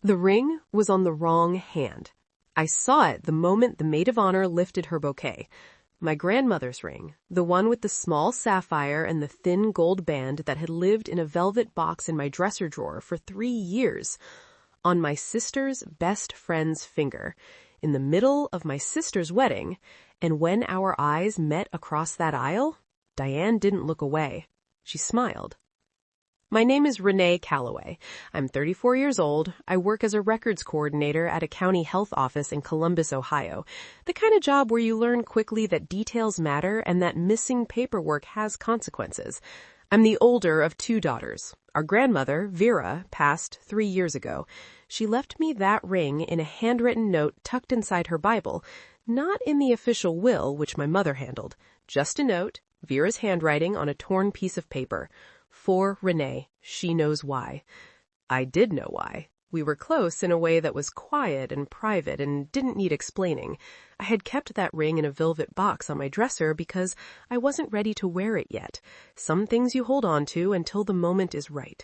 The ring was on the wrong hand. I saw it the moment the maid of honor lifted her bouquet. My grandmother's ring, the one with the small sapphire and the thin gold band that had lived in a velvet box in my dresser drawer for 3 years, on my sister's best friend's finger, in the middle of my sister's wedding, and when our eyes met across that aisle, Diane didn't look away. She smiled. My name is Renee Calloway. I'm 34 years old. I work as a records coordinator at a county health office in Columbus, Ohio. The kind of job where you learn quickly that details matter and that missing paperwork has consequences. I'm the older of 2 daughters. Our grandmother, Vera, passed 3 years ago. She left me that ring in a handwritten note tucked inside her Bible, not in the official will, which my mother handled. Just a note, Vera's handwriting on a torn piece of paper. For Renee, she knows why. I did know why. We were close in a way that was quiet and private and didn't need explaining. I had kept that ring in a velvet box on my dresser because I wasn't ready to wear it yet. Some things you hold on to until the moment is right.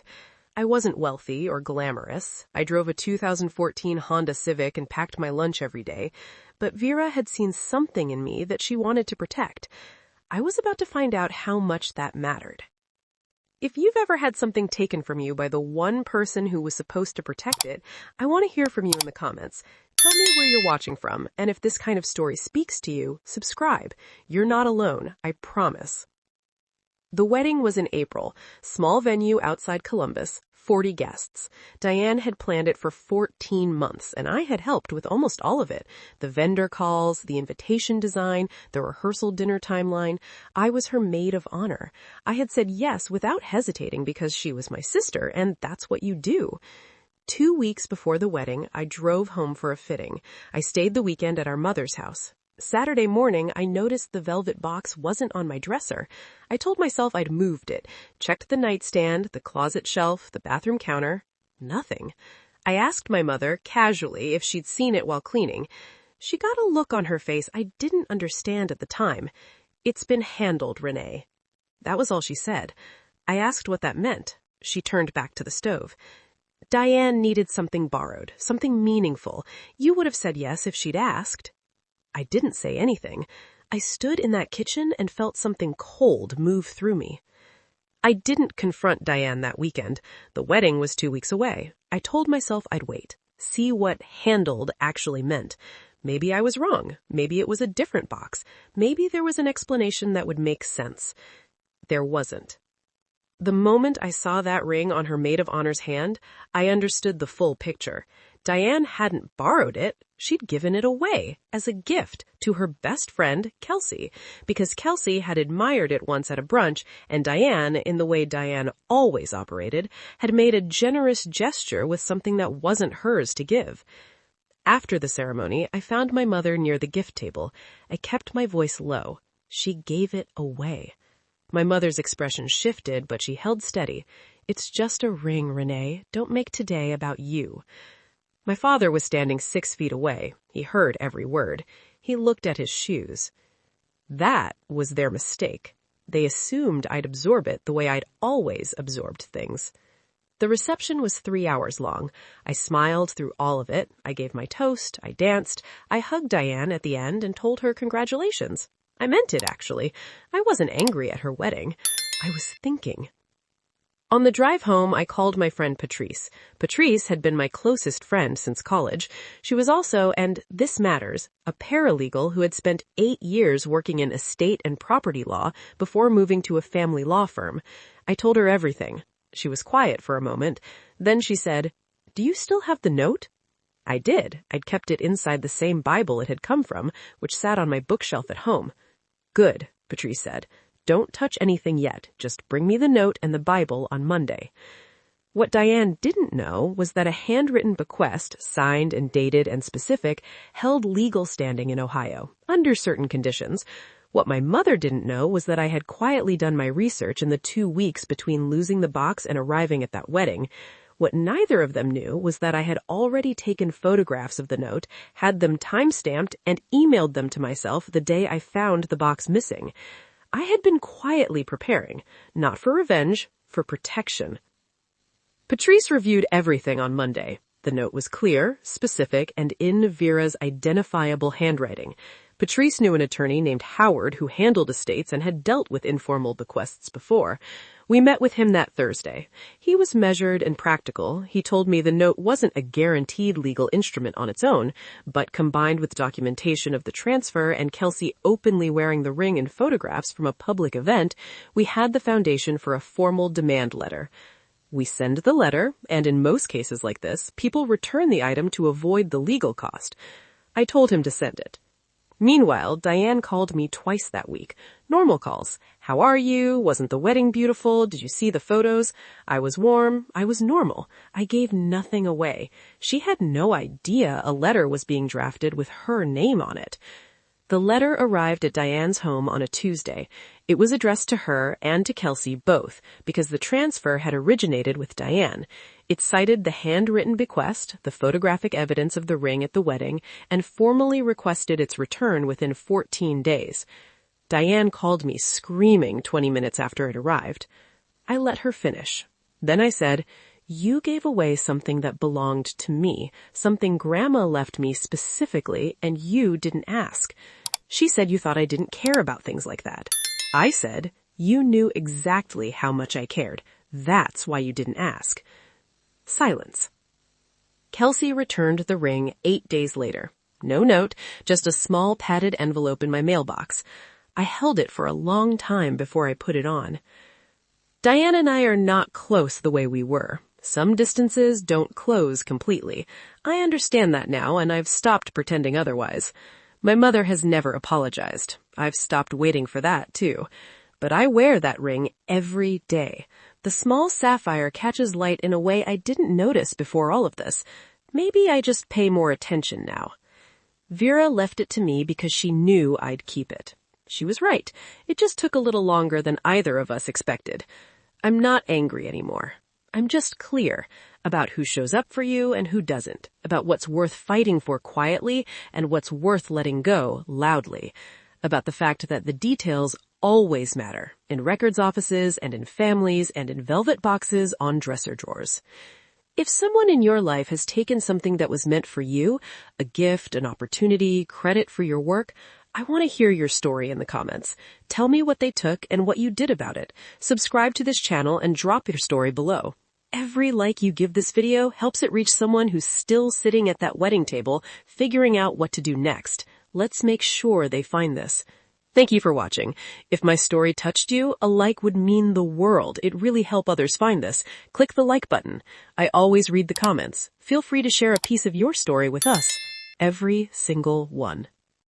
I wasn't wealthy or glamorous. I drove a 2014 Honda Civic and packed my lunch every day. But Vera had seen something in me that she wanted to protect. I was about to find out how much that mattered. If you've ever had something taken from you by the one person who was supposed to protect it, I want to hear from you in the comments. Tell me where you're watching from, and if this kind of story speaks to you, subscribe. You're not alone, I promise. The wedding was in April, small venue outside Columbus, 40 guests. Diane had planned it for 14 months, and I had helped with almost all of it. The vendor calls, the invitation design, the rehearsal dinner timeline. I was her maid of honor. I had said yes without hesitating because she was my sister, and that's what you do. 2 weeks before the wedding, I drove home for a fitting. I stayed the weekend at our mother's house. Saturday morning, I noticed the velvet box wasn't on my dresser. I told myself I'd moved it, checked the nightstand, the closet shelf, the bathroom counter. Nothing. I asked my mother, casually, if she'd seen it while cleaning. She got a look on her face I didn't understand at the time. "It's been handled, Renee." That was all she said. I asked what that meant. She turned back to the stove. "Diane needed something borrowed, something meaningful. You would have said yes if she'd asked." I didn't say anything. I stood in that kitchen and felt something cold move through me. I didn't confront Diane that weekend. The wedding was 2 weeks away. I told myself I'd wait, see what handled actually meant. Maybe I was wrong. Maybe it was a different box. Maybe there was an explanation that would make sense. There wasn't. The moment I saw that ring on her maid of honor's hand, I understood the full picture. Diane hadn't borrowed it. She'd given it away as a gift to her best friend, Kelsey, because Kelsey had admired it once at a brunch, and Diane, in the way Diane always operated, had made a generous gesture with something that wasn't hers to give. After the ceremony, I found my mother near the gift table. I kept my voice low. She gave it away. My mother's expression shifted, but she held steady. "It's just a ring, Renee. Don't make today about you." My father was standing 6 feet away. He heard every word. He looked at his shoes. That was their mistake. They assumed I'd absorb it the way I'd always absorbed things. The reception was 3 hours long. I smiled through all of it. I gave my toast. I danced. I hugged Diane at the end and told her congratulations. I meant it, actually. I wasn't angry at her wedding. I was thinking. On the drive home, I called my friend Patrice. Patrice had been my closest friend since college. She was also, and this matters, a paralegal who had spent 8 years working in estate and property law before moving to a family law firm. I told her everything. She was quiet for a moment. Then she said, "Do you still have the note?" I did. I'd kept it inside the same Bible it had come from, which sat on my bookshelf at home. "Good," Patrice said. "Don't touch anything yet. Just bring me the note and the Bible on Monday." What Diane didn't know was that a handwritten bequest, signed and dated and specific, held legal standing in Ohio, under certain conditions. What my mother didn't know was that I had quietly done my research in the 2 weeks between losing the box and arriving at that wedding. What neither of them knew was that I had already taken photographs of the note, had them time-stamped, and emailed them to myself the day I found the box missing. I had been quietly preparing, not for revenge, for protection. Patrice reviewed everything on Monday. The note was clear, specific, and in Vera's identifiable handwriting. Patrice knew an attorney named Howard who handled estates and had dealt with informal bequests before. We met with him that Thursday. He was measured and practical. He told me the note wasn't a guaranteed legal instrument on its own, but combined with documentation of the transfer and Kelsey openly wearing the ring in photographs from a public event, we had the foundation for a formal demand letter. We send the letter, and in most cases like this, people return the item to avoid the legal cost. I told him to send it. Meanwhile, Diane called me twice that week. Normal calls. How are you? Wasn't the wedding beautiful? Did you see the photos? I was warm. I was normal. I gave nothing away. She had no idea a letter was being drafted with her name on it. The letter arrived at Diane's home on a Tuesday. It was addressed to her and to Kelsey both, because the transfer had originated with Diane. It cited the handwritten bequest, the photographic evidence of the ring at the wedding, and formally requested its return within 14 days. Diane called me screaming 20 minutes after it arrived. I let her finish. Then I said, "You gave away something that belonged to me, something Grandma left me specifically, and you didn't ask." She said you thought I didn't care about things like that. I said, "You knew exactly how much I cared. That's why you didn't ask." Silence. Kelsey returned the ring 8 days later. No note, just a small padded envelope in my mailbox. I held it for a long time before I put it on. Diane and I are not close the way we were. Some distances don't close completely. I understand that now, and I've stopped pretending otherwise. My mother has never apologized. I've stopped waiting for that, too. But I wear that ring every day. The small sapphire catches light in a way I didn't notice before all of this. Maybe I just pay more attention now. Vera left it to me because she knew I'd keep it. She was right. It just took a little longer than either of us expected. I'm not angry anymore. I'm just clear about who shows up for you and who doesn't, about what's worth fighting for quietly and what's worth letting go loudly, about the fact that the details always matter in records offices and in families and in velvet boxes on dresser drawers. If someone in your life has taken something that was meant for you, a gift, an opportunity, credit for your work, I want to hear your story in the comments. Tell me what they took and what you did about it. Subscribe to this channel and drop your story below. Every like you give this video helps it reach someone who's still sitting at that wedding table, figuring out what to do next. Let's make sure they find this. Thank you for watching. If my story touched you, a like would mean the world. It really helps others find this. Click the like button. I always read the comments. Feel free to share a piece of your story with us. Every single one.